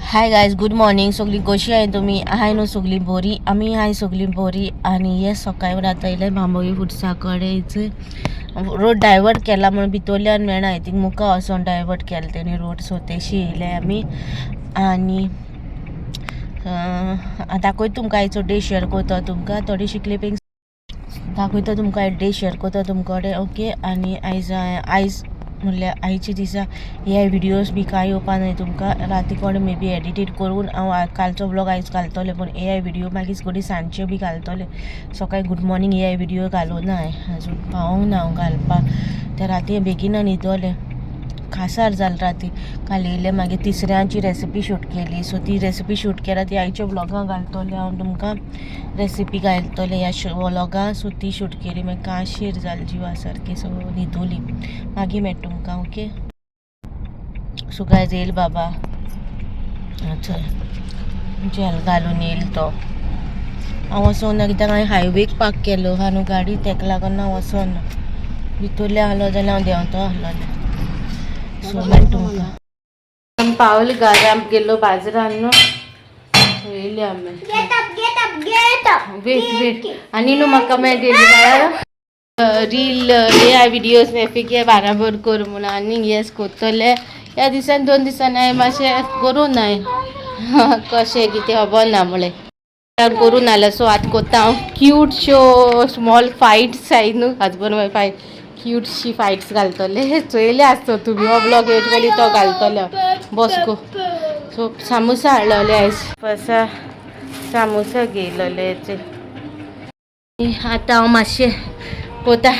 Hi guys, good morning. सगळी कशी आहे तुम्ही? आहे न्हू सगळी बरी? आम्ही आहे सगळी बरी. आणि हे सकाळी आता येयले बांबोळी फुडसा कडेच रोड डायवर्ट केला म्हणून भितरल्यान मेळना. आय थिंक मुखार वचोन डायवर्ट केला तेणी रोड, सो तेशी येयले आमी. आनी दाखयता तुमकां आयचो डे शेअर करता तुमकां. थोडीशी क्लिपिंग्स दाखयता तुमकां. डे शेअर करता तुमचे कडेन. ओके. आनी आयज म्हणल्यार आयच्या दिसा हे व्हिडियोज बी कांय येवपा न्हय तुमकां. राती कोणें मे बी एडिटेड करून हांव कालचो व्लॉग आयज घालतलें, पूण ए व्हिडियो मागीर घडी सांजचे बी घालतलें. सकाळी गुड मॉर्निंग ए व्हिडियो घालूं ना हांवें, अजून पावूंक ना हांव घालपाक. ते राती बेगीन न्हिदोलें, खासार जालें राती. काल येयलें मागीर तिसऱ्यांची रेसिपी शूट केली. सो ती रेसिपी शूट केला ती आयच्या व्लॉगां घालतलें हांव तुमकां. रेसिपी घालतलें ह्या व्लॉगां. सो ती शूट केली मागीर काशीर जालें जिवा सारकी. सो न्हिदोली. मागीर मेळटा तुमकां. ओके. सो गायज येयल बाबा, चल जेल घालून येयल तो. हांव वचोना कित्याक हांवें हायवेक पार्क केलो हा न्हू गाडी, तेका लागून हांव वचोना. भितरले आहलो जाल्यार हांव देंवतो आहलोलें. सो मेळटा तुमकां. पावले घरा, आमी गेल्लो बाजारान न्हू. येयले आमी. वेट आनी न्हू म्हाका मेळटा रील हे व्हिडियोज नेफिके बाराबर कर म्हणून. आनी येस कोत्तोले ह्या दिसान 2 दिसांनी हांवें मातशें करूं नाय. कशें कितें खबर ना म्हळें करूं नाल्या. सो आतां कोत्ता हांव cute show small fights I न्हू, हजबंड वायफ फायट, क्यूटशी फायट्स घालतले. चोयले आसतो तुमी हो ब्लॉग येवचो तो घालतलो बसको. सो सामोसा हाडलोले आयज. पसा सामोसा घेयलोले. आतां हांव मातशें कोता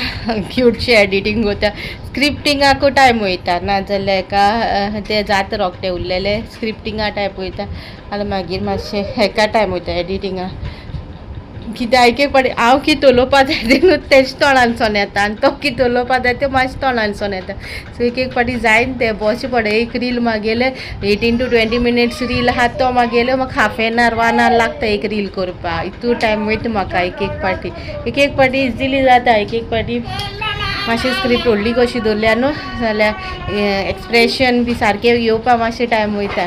क्यूटशें एडिटींग कोता. स्क्रिप्टिंगाकूय टायम वयता, नाजाल्यार एका ते जाता रोखडें उरलेले स्क्रिप्टिंगा टायप वयता. आनी मागीर मातशें हेका टायम वयता एडिटिंगा. कितें आयके पाटी हांव कितें उलोवपा जाय तें तेज तोंडानसून येता, आनी तो कितें उलोवपा जाय तें म्हाज्या तोंडानसून येता. सो एक पाटी जायन तें बसचें पडटा. एक रील मागेलें 18 to 20 minutes रील आहा तो मागेलें म्हाका हाफ एन आवर 1 hour लागता एक रील करपाक. इतू टायम वयता म्हाका एक पाटी इजिली जाता. एक पाटी मातशें स्क्रिप्ट व्हडली कशी दवरल्या न्हू जाल्यार एक्सप्रेशन बी सारकें येवपा मातशें टायम वयता.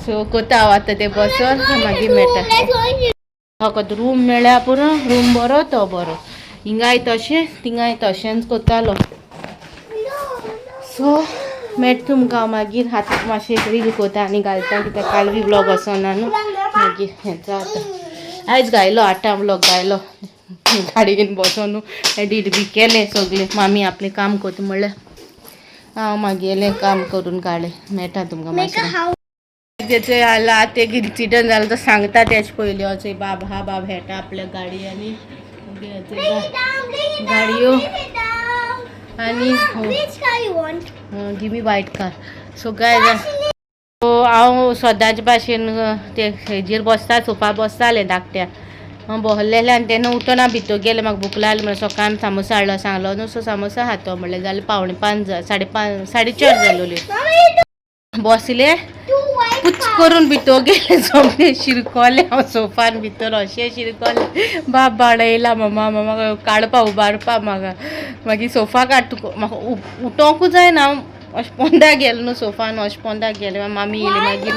सो कोता हांव आतां तें बसोन, मागीर मेळटा. म्हाका रूम मेळ्ळ्या पुरो, रूम बरो तो बरो. हिंगाय तशें थिंगाय तशेंच कोत्तालो. सो मेळटा तुमकां हांव मागीर. आतां मातशें रील कोता आनी घालता, कित्याक काल बी व्लॉग वचोना न्हू. मागीर हें जाता. आयज घायलो 8 व्लॉग घायलो गाडी घेवन बसोन न्हू. एडीट बी केलें सगळें. मामी आपलें काम कोता म्हणल्यार हांव मागेलें काम करून काडलें. मेळटा तुमकां मातशें. तेचे आला ते इन्सिडंट जालो तो सांगता तेच पयलीं. अचय बाब हेटा आपल्या गाडयांनी गाडयो आनी गिमी वायट कार. सो काय हांव सदांच भाशेन ते हेजेर बसता, सोफा बसतालें धाकट्या. हांव बसलेलें आनी तेन्ना उठोना भितर गेलें. म्हाका भूक लागली म्हणून सकाळीं सामोसा हाडलो सांगलो न्हू. सो सामोसा खातो म्हणलें. जाल्यार 4:45 4:30 जालोली. बसलें पुच करून भितर गेलें. सगळें शिरकोलें हांव सोफान भितर. अशें शिरकोलें बाप बाडयला मम्मा काडपा उबारपा म्हाका. मागीर सोफा काड म्हाका उठोंकूच जायना. हांव अशें पोंदा गेलें न्हू सोफान, अशें पोंदा गेलें. मामी येयली.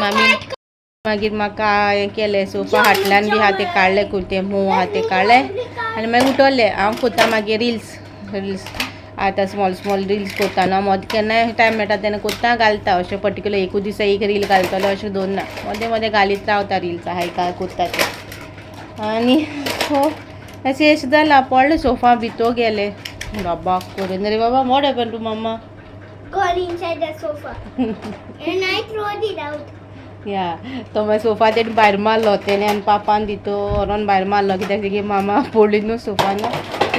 मागीर म्हाका हें केलें. सोफा हाटल्यान बी आहा ते काडले, कुर्ते मोव आहा ते काडले आनी मागीर उठोलें. हांव कोता मागीर रिल्स आतां स्मॉल रिल्स कोता न्हू. मोदें केन्नाय टायम मेळटा तेन्ना कोता घालता. अशें पर्टिक्युलर एकूच दिसा एक रील घालतलें अशें दवरना. मदें घालीत रावता रिल्स आहाय काय कोत्ता ते. आनी हो अशें जालां. पडलें सोफा भितर गेलें. बाबा करून रे बाबा. What happen to mama? Got inside the sofa and I throw it out. या तो मागीर सोफा तेणी भायर मारलो तेणे आनी पापान भितर व्हरोन भायर मारलो. कित्याक तेगे मामा पडली न्हू सोफान.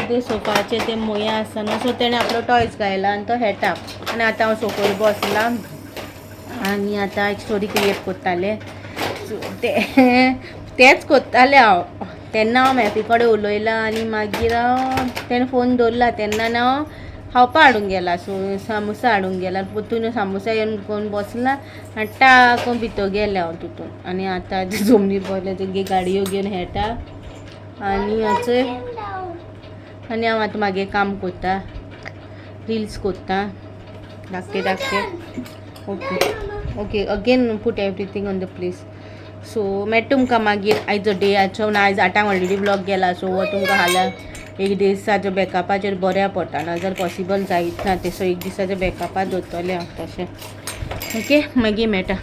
ते सोफाचे ते मोये आसता न्हू. सो तेणें आपलो टॉयज घायला आनी तो खेळटा. आनी आतां हांव सोफार बसलां आनी आतां एक स्टोरी क्रिएट कोत्तालें. तेंच कोत्तालें हांव. तेन्ना हांव मॅफी कडेन उलयलां आनी मागीर तेणें फोन दवरला. तेन्ना हांव खावपा हाडूंक गेलां. सो सामोसा हाडूंक गेलां. पोतून सामोसा येवन कोण बसला आनी टाकून भितर गेलें हांव तितून. आनी आतां जमनीर पडलें तेगे गाडयो घेवन खेळटा. आनी आनी हांव आतां मागें काम कोत्ता, रिल्स कोत्ता धाकटे okay again put everything on the place. So mate तुमकां मागीर आयचो डे आयचो ना आयज 8 ऑलरेडी ब्लॉग गेला सो हो तुमकां हाल्या एक दिसाच्या बॅकअपाचेर बऱ्या पडटा जर पॉसिबल जायत ना ते सो एक दिसाच्या बॅकअपार दवरतलें हांव तशें. ओके मागीर मेळटा.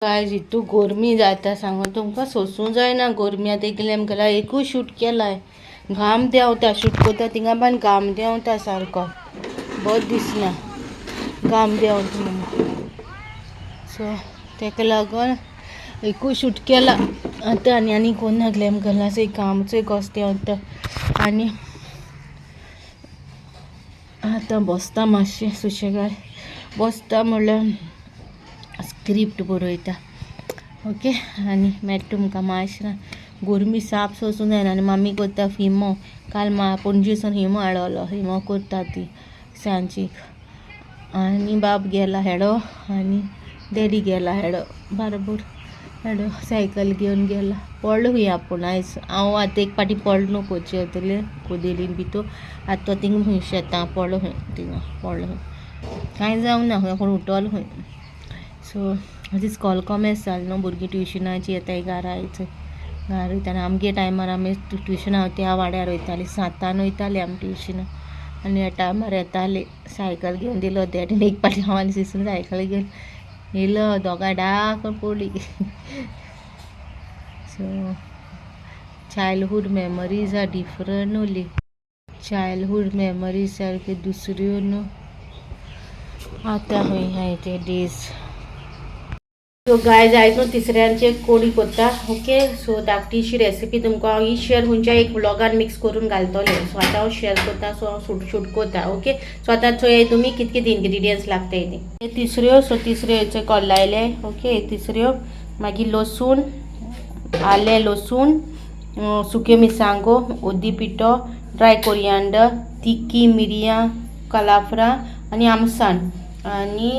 गायज हितू गरमी जाता सांगू तुमकां सोंसूं जायना गरमी आतां इतलें आमकां एकूच शूट केलाय घाम देंवता शूट करता थिंगा पण घाम देंवता सारको बरो दिसना घाम देंवता म्हणून. सो तेका लागून एकूच शूट केला आतां आनी कोण नागले आमकां लास एक कामचो कस देंवता आनी आतां बसता मातशें सुशेगाद बसता म्हणल्यार स्क्रिप्ट बरयता. ओके आनी मेळटा तुमकां मातशें गरमी साप सोंसूं जायना आनी मामी करता हिमो काल पणजेसून हिमो हाडलो हिमो करता ती सांजीक आनी बाब गेला हेडो आनी डॅडी गेला हेडो बाराबर हेडो सायकल घेवन गेला. पडलो खंय आपूण आयज हांव आतां एक पाटी पडलो न्हू कोची येतलें कोदेलीन भितर आतां तो थिंगा खंय शेतां पडलो खंय थिंगा पडलो खंय कांय जावं ना खंय कोण उठलो खंय. सो आजीच कॉल कॉमेस जालें न्हू भुरगीं ट्युशनाची येताय घरा आयज घरा वयताना आमगे टायमार आमी ट्युशना त्या वाड्यार वयतालीं 7 वयतालीं आमी ट्युशना आनी ह्या टायमार येतालीं सायकल घेवन दिलो डॅडीन एक पाटी हांव आनी सिसून सायकल घेवन येयलो दोगांय डाक पडली. So childhood memories are different न्हू चायल्डहूड मेमरीज सारक्यो दुसऱ्यो न्हू आतां खंय हाय ते डेज. सो गायज आयज न्हू तिसऱ्यांचे कोडी करता. ओके सो धाकटीशी रेसिपी तुमकां हांव ही शेअर खंयच्या एक ब्लॉगान मिक्स करून घालतलें सो आतां हांव शेअर करता सो हांव शूट करता. ओके सो आतां चोय तुमी कित कितें इनग्रिडियंट्स लागताय ते तिसऱ्यो. सो तिसऱ्योचे कोल्लायले ओके तिसऱ्यो मागीर लसूण आलें लसूण सुक्यो मिरसांगो ओदी पिठो ड्राय कोरियांडर तिखी मिरयां कलाफ्रां आनी आमसाण आनी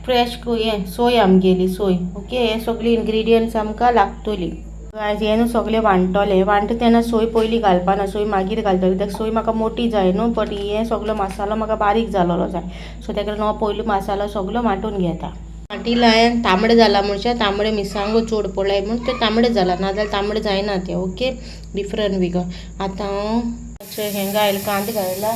फ्रेश हें सोय आमगेली सोय. ओके हे सगळी इनग्रिडियंट्स आमकां लागतली. हें न्हू सगळें वांटतलें वांटता तेन्ना सोय पयलीं घालपाना सोय मागीर घालतलें कित्याक सोय म्हाका मोठी जाय न्हू बट हें सगळो मसालो म्हाका बारीक जालोलो जाय सो तेका लागून हांव पयलीं मसालो सगळो वांटून घेता. वांटिला हांवें तांबडे जाला म्हणचे तांबडे मिरसांगो चड पडलाय म्हूण ते तांबडे जाला नाजाल्यार तांबडे जायना ते. ओके डिफरंट विगो आतां हांव हें घायल कांदो घायला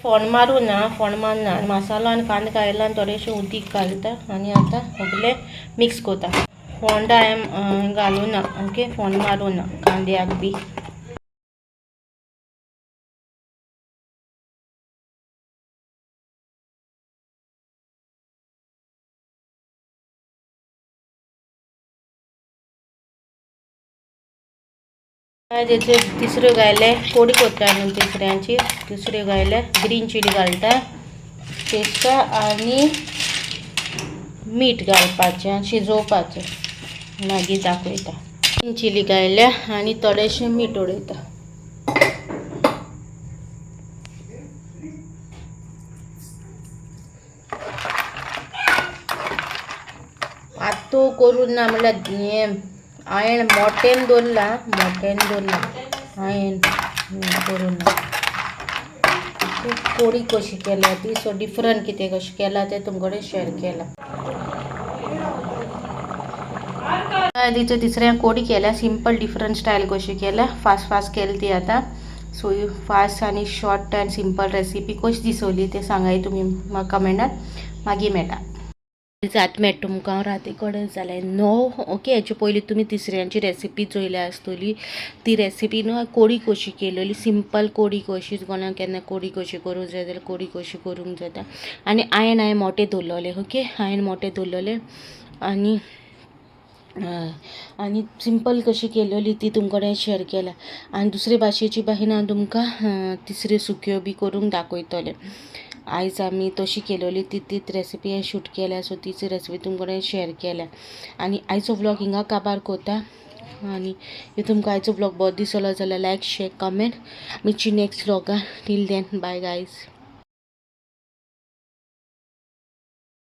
फोण मारून ना फोण मारना मसालो आनी कांदो घायला आनी थोडेशें उदीक घालता आनी आतां सगळें मिक्स करता. फोंडा हांवें घालूं ना ओके फोण मारूं ना कांद्याक बी. तेचे तिसऱ्यो घायले कोडी करता न्हू तिसऱ्यांची तिसऱ्यो घायले ग्रीन चिली घालता पेस्ता आनी मीठ घालपाचें शिजोवपाचें मागीर दाखयता. ग्रीन चिली घायल्या आनी थोडेशें मीठ उडयता. आतू करून ना म्हणल्यार हें हांवें मोटेन दवरला हांवें करून कोडी कशी केल्या ती सो डिफरंट कितें कशें केला तें तुमचे कडेन शेअर केला. तिचो तिसऱ्या कोडी केल्या सिंपल डिफरंट स्टायल कशी केल्या फास्ट केली ती आतां सो फास्ट आनी शॉर्ट एंड सिंपल रेसिपी कशी दिसवली ते सांगाय तुमी म्हाका कमेंटात मागीर मेळटा. जात मेळटा तुमकां हांव राती कडेन जालें 9 ओके हेचे पयलीं तुमी तिसऱ्यांची रेसिपी चोयल्या आसतली ती रेसिपी न्हू कोडी कशी केलेली सिंपल कोडी कशी कोणाक केन्ना कोडी कशी करूंक जाय जाल्यार कोडी कशी करूंक जाता आनी हांवें मोटे दवरलेले ओके हांवें मोटे दवरलेले आनी सिंपल कशी केलेली ती तुमचे कडेन शेअर केल्या आनी दुसरे भाशेची बाहीन हांव तुमकां तिसऱ्यो सुक्यो बी करूंक दाखयतलें. आयज आमी तशी केलेली तीच रेसिपी हांवें शूट केल्या सो तीच रेसिपी तुमचे कडेन शेअर केल्या आनी आयचो व्लॉग हिंगा काबार करता आनी तुमकां आयचो व्लॉग बरो दिसलो जाल्यार लायक शेअर कमेंट मेळची नेक्स्ट व्लॉगार टील देन बाय गायज.